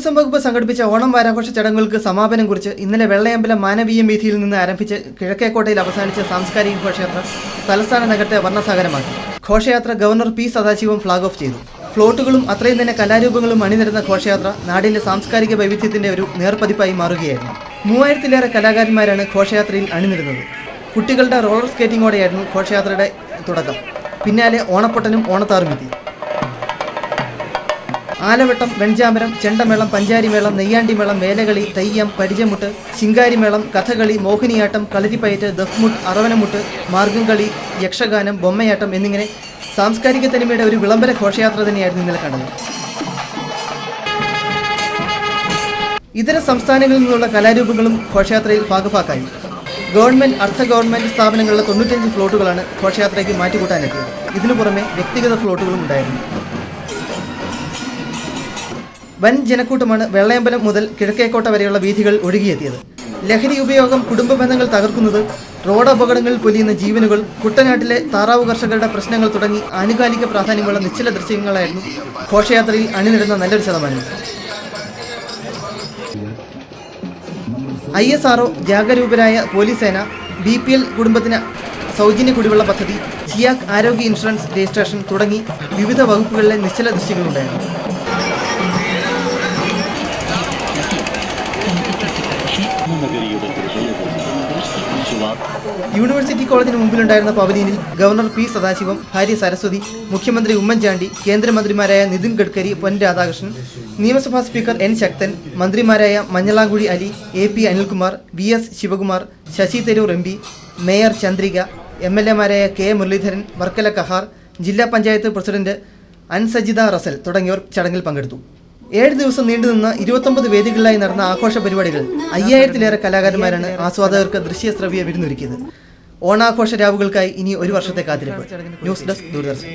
Tourism വകുപ്പ് സംഘടിപ്പിച്ച ഓണം വാരാഘോഷ ചടങ്ങുകൾക്ക് സമാപനം കുറിച്ച് ഇന്നലെ വെള്ളയമ്പലം മാനവീയം വീഥിയിൽ നിന്ന് ആരംഭിച്ച് കിഴക്കേക്കോട്ടയിൽ അവസാനിച്ച സാംസ്കാരിക ഘോഷയാത്ര തലസ്ഥാന നഗരത്തെ വർണ്ണസാഗരമാക്കി. ഘോഷയാത്ര governor P Sadasivam flag off ചെയ്തു. ഫ്ലോട്ടുകളും അത്രയും തന്നെ കലാരൂപങ്ങളും അണിനിരന്ന ഘോഷയാത്ര നാടിന്റെ സാംസ്കാരിക വൈവിധ്യത്തിന്റെ ഒരു നേർപതിപ്പായി മാറുകയായിരുന്നു. 3000-ലേറെ കലാകാരന്മാരാണ് ഘോഷയാത്രയിൽ അണിനിരുന്നത്. കുട്ടികളുടെ റോളർ സ്കേറ്റിംഗോടെയായിരുന്നു ഘോഷയാത്രയുടെ തുടക്കം. പിന്നാലെ ഓണപ്പൊട്ടനും ഓണത്താറുമെത്തി. ആലവട്ടം, വെഞ്ചാമരം, ചെണ്ടമേളം, പഞ്ചാരിമേളം, നെയ്യാണ്ടിമേളം, വേലകളി, തെയ്യം, പരിചമുട്ട്, ശിങ്കാരിമേളം, കഥകളി, മോഹിനിയാട്ടം, കളരിപ്പയറ്റ്, ദഫ്മുട്ട്, അറവനമുട്ട്, മാർഗംകളി, യക്ഷഗാനം, ബൊമ്മയാട്ടം എന്നിങ്ങനെ സാംസ്കാരിക തനിമയുടെ ഒരു വിളംബര ഘോഷയാത്ര തന്നെയായിരുന്നു ഇന്നലെ കണ്ടത്. ഇതര സംസ്ഥാനങ്ങളിൽ നിന്നുള്ള കലാരൂപങ്ങളും ഘോഷയാത്രയിൽ ഭാഗഭാക്കായി. ഗവൺമെന്റ്, അർദ്ധ ഗവൺമെന്റ് സ്ഥാപനങ്ങളിലെ 95 ഫ്ലോട്ടുകളാണ് ഘോഷയാത്രയ്ക്ക് മാറ്റിക്കൂട്ടാനെത്തിയത്. ഇതിനു പുറമെ വ്യക്തിഗത ഫ്ലോട്ടുകളും ഉണ്ടായിരുന്നു. വൻ ജനക്കൂട്ടമാണ് വെള്ളയമ്പലം മുതൽ കിഴക്കേക്കോട്ട വരെയുള്ള വീഥികൾ ഒഴുകിയെത്തിയത്. ലഹരി ഉപയോഗം കുടുംബ ബന്ധങ്ങൾ തകർക്കുന്നത്, റോഡ് അപകടങ്ങളിൽ പൊലിയുന്ന ജീവനുകൾ, കുട്ടനാട്ടിലെ താറാവ് കർഷകരുടെ പ്രശ്നങ്ങൾ തുടങ്ങി ആനുകാലിക പ്രാധാന്യമുള്ള നിശ്ചല ദൃശ്യങ്ങളായിരുന്നു ഘോഷയാത്രയിൽ അണിനിരുന്ന നല്ലൊരു ശതമാനം. ISRO, ജാഗരൂപരായ പോലീസ് സേന, BPL കുടുംബത്തിന് സൗജന്യ കുടിവെള്ള പദ്ധതി, ജിയാക് ആരോഗ്യ ഇൻഷുറൻസ് രജിസ്ട്രേഷൻ തുടങ്ങി വിവിധ വകുപ്പുകളിലെ നിശ്ചല ദൃശ്യങ്ങളുണ്ടായിരുന്നു. യൂണിവേഴ്സിറ്റി കോളേജിന് മുമ്പിലുണ്ടായിരുന്ന പവലിയനിൽ ഗവർണർ പി സദാശിവം, ഭാര്യ സരസ്വതി, മുഖ്യമന്ത്രി ഉമ്മൻചാണ്ടി, കേന്ദ്രമന്ത്രിമാരായ നിതിൻ ഗഡ്കരി, പൊൻ രാധാകൃഷ്ണൻ, നിയമസഭാ സ്പീക്കർ N ശക്തൻ, മന്ത്രിമാരായ Manjalamkuzhi Ali, AP Anilkumar, VS Sivakumar, Sasi Tharoor MP, mayor Chandrika, MLA മാരായ K മുരളീധരൻ, വർക്കല കഹാർ, ജില്ലാ പഞ്ചായത്ത് പ്രസിഡന്റ് അൻസജിദ റസൽ തുടങ്ങിയവർ ചടങ്ങിൽ പങ്കെടുത്തു. 7 ദിവസം നീണ്ടുനിന്ന 29 വേദികളിലായി നടന്ന ആഘോഷ പരിപാടികൾ 5000-ലേറെ കലാകാരന്മാരാണ് ആസ്വാദകർക്ക് ദൃശ്യശ്രവ്യ വിരുന്നൊരുക്കിയത്. ഓണാഘോഷ രാവുകൾക്കായി ഇനി ഒരു വർഷത്തെ കാത്തിരിപ്പ്. News desk, Doordarshan.